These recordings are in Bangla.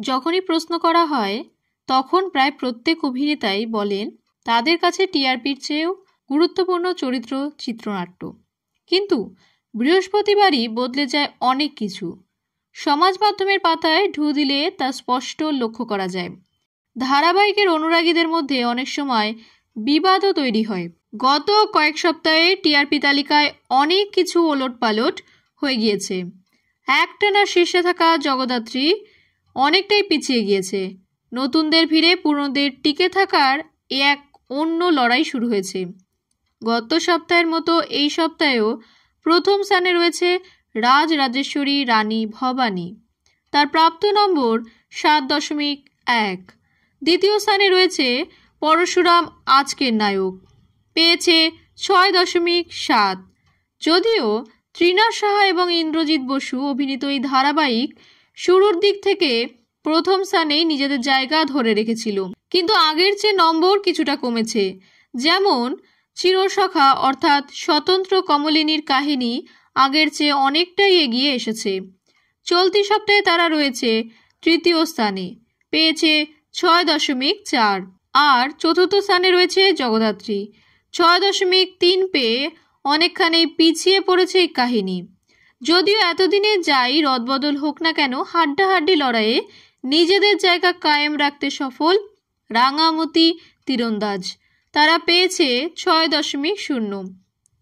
যখনই প্রশ্ন করা হয় তখন প্রায় প্রত্যেক অভিনেতাই বলেন তাদের কাছে টিআরপির চেয়েও গুরুত্বপূর্ণ চরিত্র চিত্রনাট্য। কিন্তু বৃহস্পতিবারই বদলে যায় অনেক কিছু। সমাজ মাধ্যমের পাতায় ঢু দিলে তা স্পষ্ট লক্ষ্য করা যায়। ধারাবাহিকের অনুরাগীদের মধ্যে অনেক সময় বিবাদও তৈরি হয়। গত কয়েক সপ্তাহে টিআরপি তালিকায় অনেক কিছু ওলটপালট হয়ে গিয়েছে। একটানা শীর্ষে থাকা জগদ্ধাত্রী অনেকটাই পিছিয়ে গিয়েছে। নতুনদের ভিড়ে পুরনোদের টিকে থাকার এক অন্য লড়াই শুরু হয়েছে। গত সপ্তাহের মতো এই সপ্তাহেও প্রথম স্থানে রয়েছে রাজরাজেশ্বরী রানী ভবানী। তার প্রাপ্ত নম্বর 7.1। দ্বিতীয় স্থানে রয়েছে পরশুরাম আজকের নায়ক, পেয়েছে 6.7। যদিও তৃণা সাহা এবং ইন্দ্রজিৎ বসু অভিনীত এই ধারাবাহিক শুরুর দিক থেকে প্রথম স্থানেই নিজেদের জায়গা ধরে রেখেছিল, কিন্তু আগের চেয়ে নম্বর কিছুটা কমেছে। যেমন চিরসখা অর্থাৎ স্বতন্ত্র কমলিনীর কাহিনী আগের চেয়ে অনেকটাই এগিয়ে এসেছে। চলতি সপ্তাহে তারা রয়েছে তৃতীয় স্থানে, পেয়েছে 6.4। আর চতুর্থ স্থানে রয়েছে জগদ্ধাত্রী, 6.3 পেয়ে অনেকখানি পিছিয়ে পড়েছে এই কাহিনী। যদিও এতদিনে যাই রদবদল হোক না কেন, হাড্ডাহাড্ডি লড়াইয়ে নিজেদের জায়গা কায়েম রাখতে সফল রাঙামতি তীরন্দাজ। তারা পেয়েছে 6.0।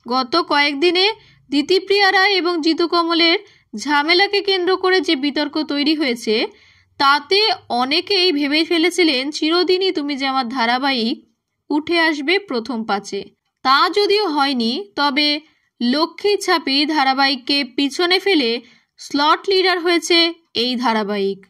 গত কয়েকদিনে দিতিপ্রিয়া রায় এবং জিতু কমলের ঝামেলাকে কেন্দ্র করে যে বিতর্ক তৈরি হয়েছে তাতে অনেকেই ভেবে ফেলেছিলেন চিরদিনই তুমি যে আমার ধারাবাহিক উঠে আসবে প্রথম 5-এ। তা যদিও হয়নি, তবে লক্ষ্মী ছাপি ধারাবাহিককে পিছনে ফেলে স্লট লিডার হয়েছে এই ধারাবাহিক।